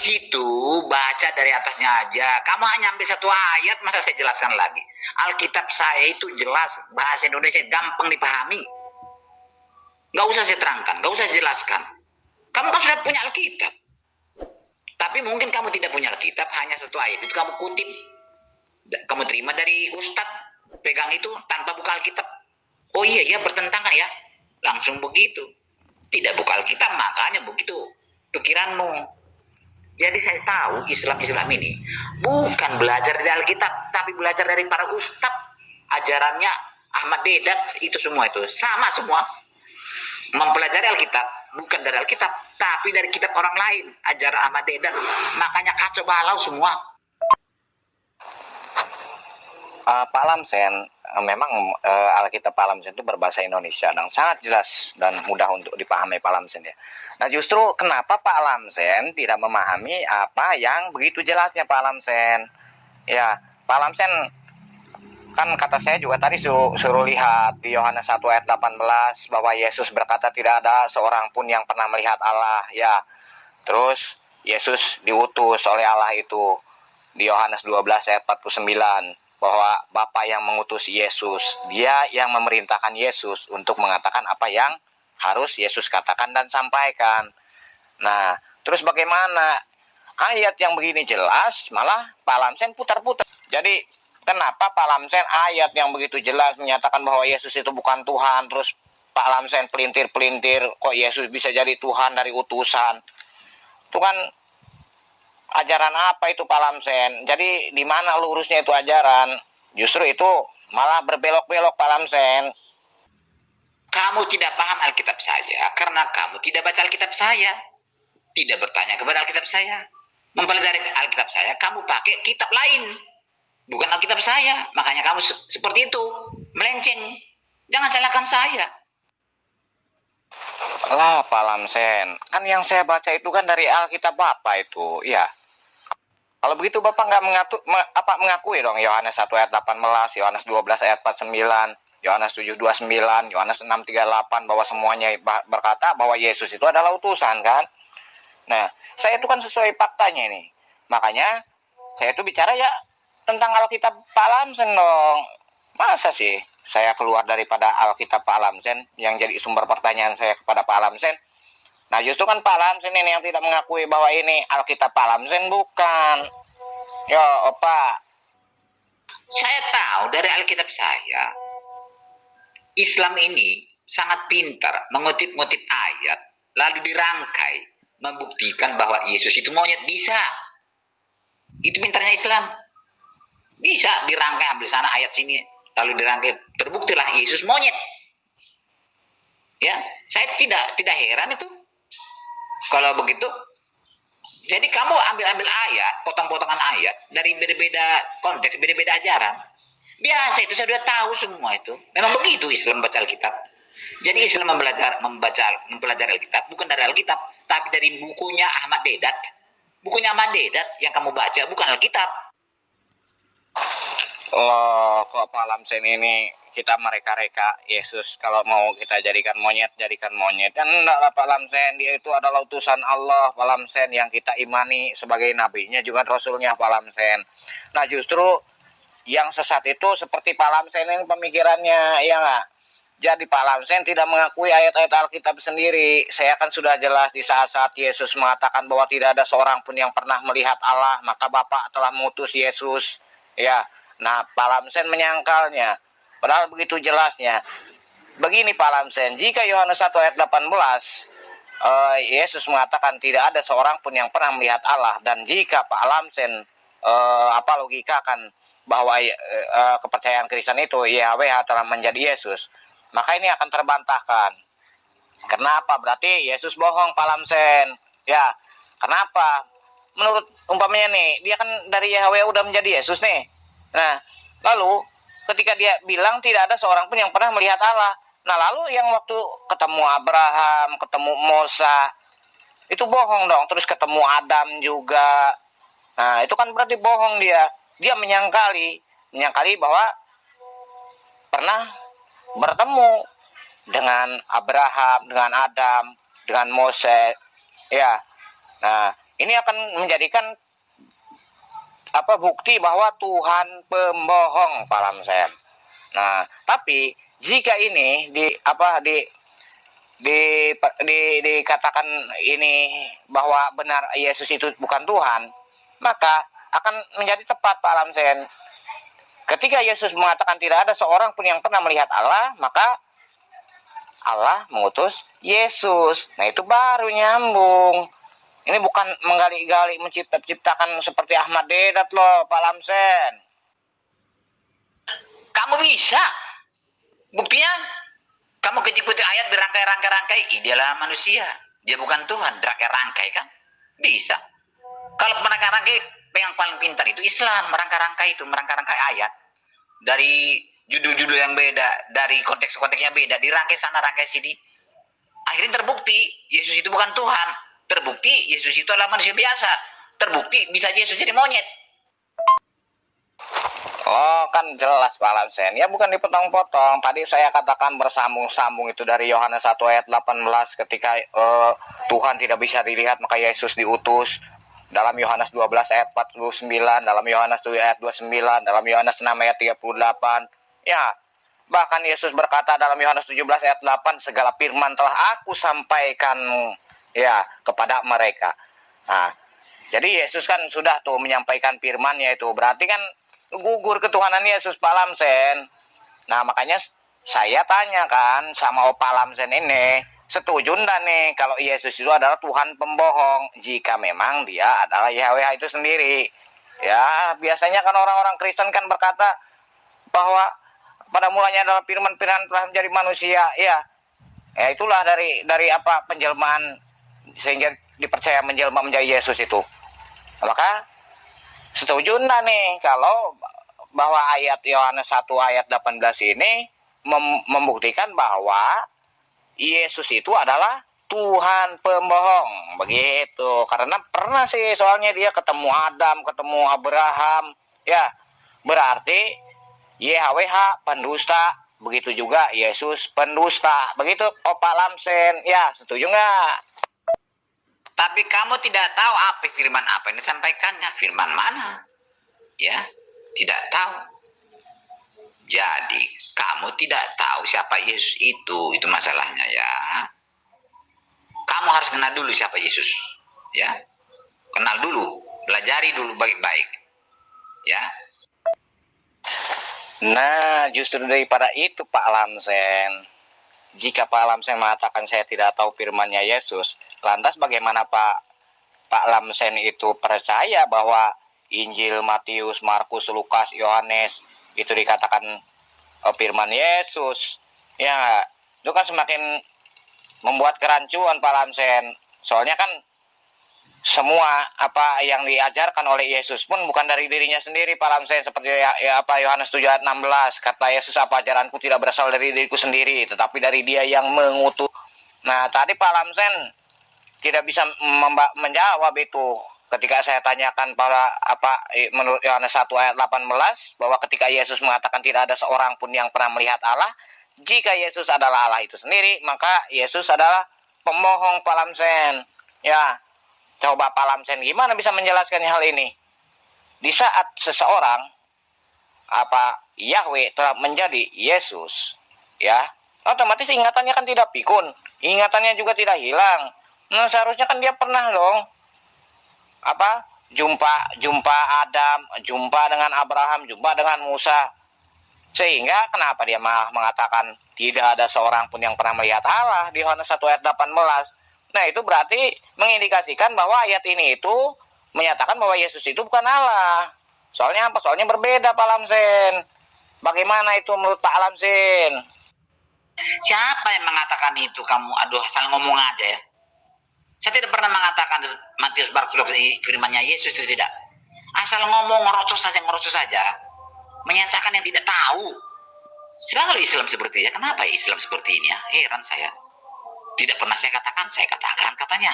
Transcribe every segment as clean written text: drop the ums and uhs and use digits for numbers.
situ, baca dari atasnya aja. Kamu hanya ambil satu ayat, masa saya jelaskan lagi? Alkitab saya itu jelas, bahasa Indonesia gampang dipahami. Gak usah saya terangkan, gak usah saya jelaskan. Kamu kan sudah punya Alkitab. Tapi mungkin kamu tidak punya Alkitab, hanya satu ayat itu kamu kutip. Kamu terima dari Ustadz, pegang itu tanpa buka Alkitab. Oh iya, bertentangan ya. Langsung begitu. Tidak buka Alkitab, makanya begitu pikiranmu. Jadi saya tahu Islam ini bukan belajar dari Alkitab, tapi belajar dari para Ustadz. Ajarannya Ahmad Dedat, itu semua itu. Sama semua. Mempelajari Alkitab, bukan dari Alkitab, tapi dari kitab orang lain. Ajaran Ahmad Dedat. Makanya kacau balau semua. Pak Lamsen, memang Alkitab Pak Lamsen itu berbahasa Indonesia dan sangat jelas dan mudah untuk dipahami Pak Lamsen ya. Nah justru kenapa Pak Lamsen tidak memahami apa yang begitu jelasnya Pak Lamsen? Ya, Pak Lamsen kan kata saya juga tadi suruh lihat di Yohanes 1 ayat 18 bahwa Yesus berkata tidak ada seorang pun yang pernah melihat Allah ya. Terus Yesus diutus oleh Allah itu di Yohanes 12 ayat 49. Bahwa Bapa yang mengutus Yesus, dia yang memerintahkan Yesus untuk mengatakan apa yang harus Yesus katakan dan sampaikan. Nah, terus bagaimana ayat yang begini jelas malah Pak Lamsen putar-putar. Jadi kenapa Pak Lamsen ayat yang begitu jelas menyatakan bahwa Yesus itu bukan Tuhan, terus Pak Lamsen pelintir-pelintir kok Yesus bisa jadi Tuhan dari utusan. Itu kan ajaran apa itu Pak Lamsen? Jadi di mana lurusnya itu ajaran? Justru itu malah berbelok-belok Pak Lamsen. Kamu tidak paham Alkitab saya karena kamu tidak baca Alkitab saya. Tidak bertanya kepada Alkitab saya. Mempelajari Alkitab saya, kamu pakai kitab lain. Bukan Alkitab saya. Makanya kamu seperti itu. Melenceng. Jangan salahkan saya. Lah Pak Lamsen, kan yang saya baca itu kan dari Alkitab Bapak itu, ya. Kalau begitu Bapak nggak mengakui dong Yohanes 1 ayat 18, Yohanes 12 ayat 49, Yohanes 7:29, Yohanes 6:38 bahwa semuanya berkata bahwa Yesus itu adalah utusan kan? Nah, saya itu kan sesuai faktanya ini. Makanya saya itu bicara ya tentang Alkitab Pak Lamsen dong. Masa sih saya keluar daripada Alkitab Pak Lamsen yang jadi sumber pertanyaan saya kepada Pak Lamsen? Nah justru kan Pak Lamsen ini yang tidak mengakui bahwa ini Alkitab Pak Lamsen bukan. Yo Pak. Saya tahu dari Alkitab saya. Islam ini sangat pintar mengutip-ngutip ayat. Lalu dirangkai. Membuktikan bahwa Yesus itu monyet. Bisa. Itu pintarnya Islam. Bisa dirangkai ambil sana ayat sini. Lalu dirangkai. Terbuktilah Yesus monyet. Ya, saya tidak heran itu. Kalau begitu, jadi kamu ambil ayat, potong-potongan ayat dari beda-beda konteks, beda-beda ajaran. Biasa itu saya sudah tahu semua itu. Memang begitu Islam membaca Alkitab. Jadi Islam mempelajari Alkitab bukan dari Alkitab, tapi dari bukunya Ahmad Dedat. Bukunya Ahmad Dedat yang kamu baca bukan Alkitab. Loh, kok Pak Lamsen ini kita mereka-reka Yesus kalau mau kita jadikan monyet. Kan enggak Pak Lamsen, dia itu adalah utusan Allah Pak Lamsen yang kita imani sebagai nabinya juga rasulnya Pak Lamsen. Nah justru yang sesat itu seperti Pak Lamsen ini pemikirannya, ya enggak? Jadi Pak Lamsen tidak mengakui ayat-ayat Alkitab sendiri. Saya kan sudah jelas di saat-saat Yesus mengatakan bahwa tidak ada seorang pun yang pernah melihat Allah, maka Bapa telah mengutus Yesus. Ya, nah Pak Lamsen menyangkalnya. Padahal begitu jelasnya. Begini Pak Lamsen, jika Yohanes 1 ayat 18, Yesus mengatakan tidak ada seorang pun yang pernah melihat Allah. Dan jika Pak Lamsen logikakan bahwa kepercayaan Kristen itu YHWH telah menjadi Yesus, maka ini akan terbantahkan. Kenapa? Berarti Yesus bohong Pak Lamsen. Ya, kenapa? Menurut umpamanya nih, dia kan dari YHWH udah menjadi Yesus nih. Nah, lalu ketika dia bilang tidak ada seorang pun yang pernah melihat Allah. Nah, lalu yang waktu ketemu Abraham, ketemu Musa, itu bohong dong. Terus ketemu Adam juga. Nah, itu kan berarti bohong dia. Dia menyangkali bahwa pernah bertemu dengan Abraham, dengan Adam, dengan Moses. Ya. Nah, ini akan menjadikan bukti bahwa Tuhan pembohong, Pak Lamsen. Nah, tapi jika ini dikatakan ini bahwa benar Yesus itu bukan Tuhan, maka akan menjadi tepat, Pak Lamsen. Ketika Yesus mengatakan tidak ada seorang pun yang pernah melihat Allah, maka Allah mengutus Yesus. Nah, itu baru nyambung. Ini bukan menggali-gali menciptakan seperti Ahmad Dedat loh, Pak Lamsen. Kamu bisa. Buktinya, kamu ketik-ketik ayat dirangkai-rangkai-rangkai. Dialah manusia. Dia bukan Tuhan. Dirangkai-rangkai kan? Bisa. Kalau merangkai-rangkai, yang paling pintar itu Islam. Merangkai-rangkai ayat. Dari judul-judul yang beda. Dari konteks-konteksnya beda. Dirangkai sana, rangkai sini. Akhirnya terbukti, Yesus itu bukan Tuhan. Terbukti, Yesus itu adalah manusia biasa. Terbukti, bisa Yesus jadi monyet. Oh, kan jelas Pak Lamsen. Ya bukan dipotong-potong. Tadi saya katakan bersambung-sambung itu dari Yohanes 1 ayat 18 ketika Tuhan tidak bisa dilihat maka Yesus diutus. Dalam Yohanes 12 ayat 49, dalam Yohanes 7 ayat 29, dalam Yohanes 6 ayat 38. Ya, bahkan Yesus berkata dalam Yohanes 17 ayat 8, segala firman telah aku sampaikan ya kepada mereka. Nah, jadi Yesus kan sudah tuh menyampaikan firman-Nya itu. Berarti kan gugur ketuhanan Yesus, Pak Lamsen. Nah, makanya saya tanya kan sama Pak Lamsen ini, setuju enggak nih kalau Yesus itu adalah Tuhan pembohong jika memang dia adalah Yahweh itu sendiri. Ya, biasanya kan orang-orang Kristen kan berkata bahwa pada mulanya adalah firman-firman telah menjadi manusia. Ya, itulah dari penjelmaan sehingga dipercaya menjelma menjadi Yesus itu. Maka setuju enggak nih kalau bahwa ayat Yohanes 1 ayat 18 ini membuktikan bahwa Yesus itu adalah Tuhan pembohong, begitu. Karena pernah sih soalnya dia ketemu Adam, ketemu Abraham, ya berarti YHWH pendusta, begitu juga Yesus pendusta, begitu Pak Lamsen, ya setuju nggak? Tapi kamu tidak tahu firman apa yang disampaikannya, firman mana, ya tidak tahu. Jadi, kamu tidak tahu siapa Yesus itu masalahnya ya. Kamu harus kenal dulu siapa Yesus, ya. Kenal dulu, pelajari dulu baik-baik, ya. Nah, justru daripada itu Pak Lamsen, jika Pak Lamsen mengatakan saya tidak tahu firman-Nya Yesus, lantas bagaimana Pak Lamsen itu percaya bahwa Injil Matius, Markus, Lukas, Yohanes itu dikatakan firman Yesus? Ya, itu kan semakin membuat kerancuan Pak Lamsen. Soalnya kan semua apa yang diajarkan oleh Yesus pun bukan dari dirinya sendiri Pak Lamsen, seperti Yohanes 7 ayat 16, kata Yesus, apa ajaranku tidak berasal dari diriku sendiri tetapi dari Dia yang mengutus. Nah, tadi Pak Lamsen tidak bisa menjawab itu ketika saya tanyakan menurut Yohanes 1 ayat 18 bahwa ketika Yesus mengatakan tidak ada seorang pun yang pernah melihat Allah, jika Yesus adalah Allah itu sendiri, maka Yesus adalah pembohong Pak Lamsen. Ya, coba Pak Lamsen gimana bisa menjelaskan hal ini? Di saat seseorang Yahweh telah menjadi Yesus, ya, otomatis ingatannya kan tidak pikun, ingatannya juga tidak hilang. Nah, seharusnya kan dia pernah dong jumpa Adam, jumpa dengan Abraham, jumpa dengan Musa. Sehingga kenapa dia malah mengatakan tidak ada seorang pun yang pernah melihat Allah di Yohanes 1 ayat 18. Nah, itu berarti mengindikasikan bahwa ayat ini itu menyatakan bahwa Yesus itu bukan Allah. Soalnya apa? Soalnya berbeda Pak Lamsen. Bagaimana itu menurut Pak Lamsen? Siapa yang mengatakan itu? Kamu asal ngomong aja ya. Saya tidak pernah mengatakan Matius, Markus, firman-Nya Yesus itu tidak. Asal ngomong ngerocos saja. Menyatakan yang tidak tahu. Selalu Islam seperti ini. Kenapa Islam seperti ini ya? Heran saya. Tidak pernah saya katakan katanya.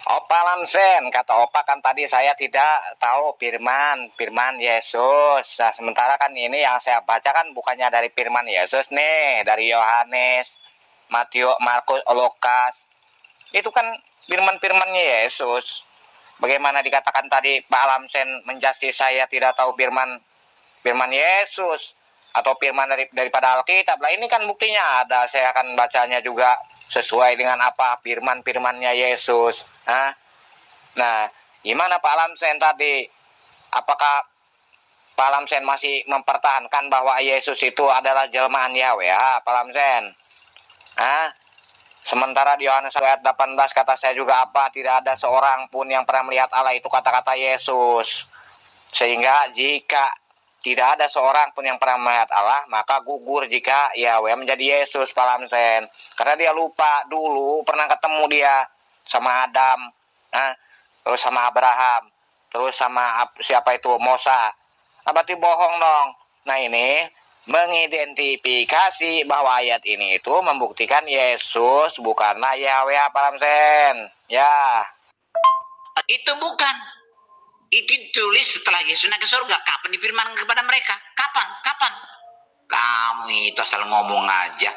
Opa Lamsen, kata Opa kan tadi saya tidak tahu firman Yesus. Nah, sementara kan ini yang saya baca kan bukannya dari firman Yesus nih, dari Yohanes, Matius, Markus, Lukas. Itu kan firman-firmannya Yesus. Bagaimana dikatakan tadi Pak Lamsen menjasti saya tidak tahu firman Yesus atau firman daripada Alkitab. Lah ini kan buktinya ada. Saya akan bacanya juga sesuai dengan apa firman-firmannya Yesus. Nah, gimana Pak Lamsen tadi? Apakah Pak Lamsen masih mempertahankan bahwa Yesus itu adalah jelmaan Yahweh? Pak Lamsen. Sementara di Yohanes 1 ayat 18 kata saya juga apa? Tidak ada seorang pun yang pernah melihat Allah, itu kata-kata Yesus. Sehingga jika tidak ada seorang pun yang pernah melihat Allah, maka gugur jika Yahweh menjadi Yesus, Pak Lamsen. Karena dia lupa dulu pernah ketemu dia sama Adam, terus sama Abraham, terus sama siapa itu Musa. Berarti bohong dong. Nah ini mengidentifikasi bahwa ayat ini itu membuktikan Yesus bukanlah Yahweh, Pak Lamsen. Ya. Itu bukan. Itu ditulis setelah Yesus naik ke surga. Kapan difirmankan kepada mereka? Kapan? Kamu itu asal ngomong aja.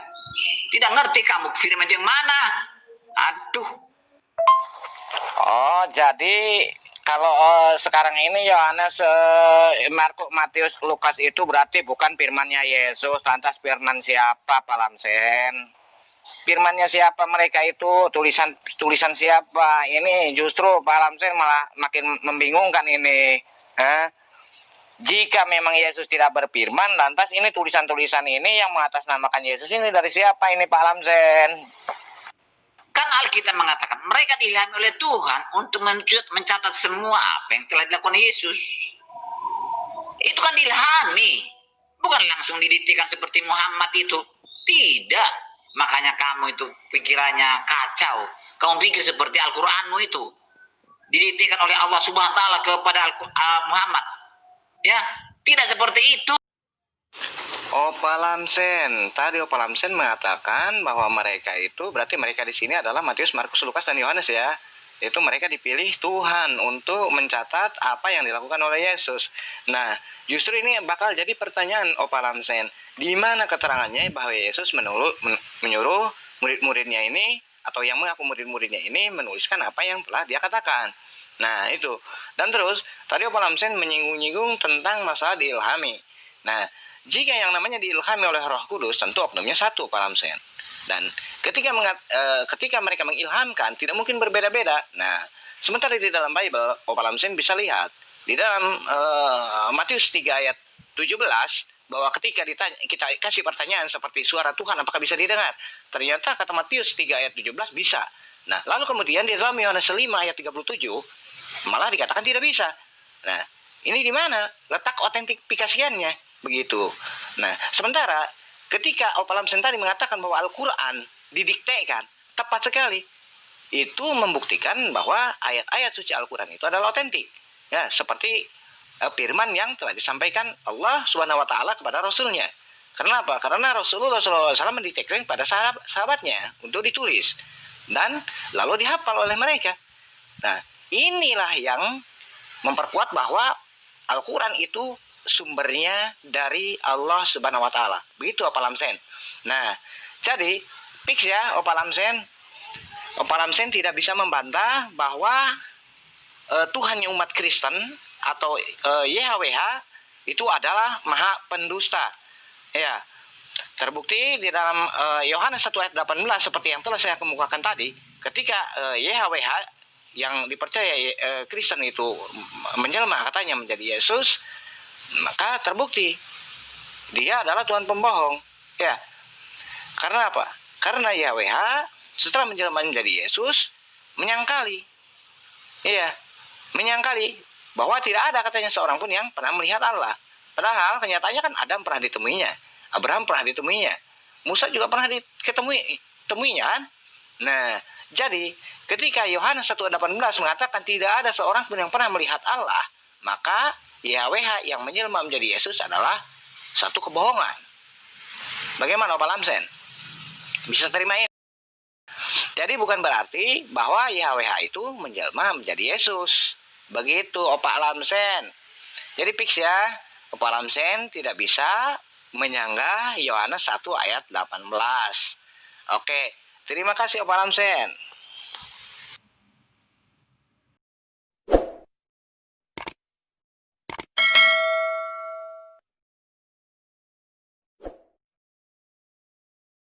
Tidak ngerti kamu firman yang mana. Aduh. Oh, jadi kalau sekarang ini Yohanes, Markus, Matius, Lukas itu berarti bukan firmannya Yesus. Lantas firman siapa, Pak Lamsen? Firmannya siapa mereka itu? Tulisan siapa? Ini justru Pak Lamsen malah makin membingungkan ini. Jika memang Yesus tidak berfirman, lantas ini tulisan-tulisan ini yang mengatasnamakan Yesus ini dari siapa ini, Pak Lamsen? Kan Alkitab mengatakan mereka diilhami oleh Tuhan untuk mencatat semua apa yang telah dilakukan Yesus. Itu kan diilhami, bukan langsung didiktikan seperti Muhammad itu. Tidak. Makanya kamu itu pikirannya kacau. Kamu pikir seperti Al-Qur'anmu itu didiktikan oleh Allah Subhanahu wa taala kepada Muhammad. Ya, tidak seperti itu. Pak Lamsen, tadi Pak Lamsen mengatakan bahwa mereka itu berarti mereka di sini adalah Matius, Markus, Lukas, dan Yohanes ya. Itu mereka dipilih Tuhan untuk mencatat apa yang dilakukan oleh Yesus. Nah, justru ini bakal jadi pertanyaan Pak Lamsen. Di mana keterangannya bahwa Yesus menyuruh murid-muridnya ini atau yang mengaku murid-muridnya ini menuliskan apa yang telah dia katakan. Nah, itu. Dan terus, tadi Pak Lamsen menyinggung-nyinggung tentang masalah diilhami. Nah, jika yang namanya diilhami oleh Roh Kudus, tentu oknumnya satu, Pak Lamsen. Dan ketika mereka mengilhamkan, tidak mungkin berbeda-beda. Nah, sementara di dalam Bible, Pak Lamsen bisa lihat di dalam Matius 3 ayat 17 bahwa ketika kita kasih pertanyaan seperti suara Tuhan apakah bisa didengar? Ternyata kata Matius 3 ayat 17 bisa. Nah, lalu kemudian di dalam Yohanes 5 ayat 37 malah dikatakan tidak bisa. Nah, ini di mana letak otentifikasiannya? Begitu. Nah, sementara ketika Pak Lamsen tadi mengatakan bahwa Al-Quran didiktekan, tepat sekali. Itu membuktikan bahwa ayat-ayat suci Al-Quran itu adalah otentik. Ya, seperti firman yang telah disampaikan Allah Subhanahu wa taala kepada Rasulnya. Kenapa? Karena Rasulullah SAW mendiktekan pada sahabatnya untuk ditulis. Dan lalu dihafal oleh mereka. Nah, inilah yang memperkuat bahwa Al-Quran itu sumbernya dari Allah Subhanahu wa taala. Begitu Pak Lamsen. Nah, jadi fix ya Pak Lamsen. Pak Lamsen tidak bisa membantah bahwa Tuhannya umat Kristen atau YHWH itu adalah maha pendusta. Ya. Terbukti di dalam Yohanes 1 ayat 18 seperti yang telah saya kemukakan tadi, ketika YHWH yang dipercaya Kristen itu menjelma katanya menjadi Yesus, maka terbukti dia adalah Tuhan pembohong. Ya. Karena apa? Karena YHWH setelah menjelma menjadi Yesus menyangkali. Iya, menyangkali bahwa tidak ada katanya seorang pun yang pernah melihat Allah. Padahal kenyataannya kan Adam pernah ditemuinya, Abraham pernah ditemuinya, Musa juga pernah ditemuinya kan? Nah, jadi ketika Yohanes 1:18 mengatakan tidak ada seorang pun yang pernah melihat Allah, maka YHWH yang menjelma menjadi Yesus adalah satu kebohongan. Bagaimana Pak Lamsen? Bisa terima ini? Jadi bukan berarti bahwa YHWH itu menjelma menjadi Yesus. Begitu Pak Lamsen. Jadi fix ya, Pak Lamsen tidak bisa menyanggah Yohanes 1 ayat 18. Oke, terima kasih Pak Lamsen.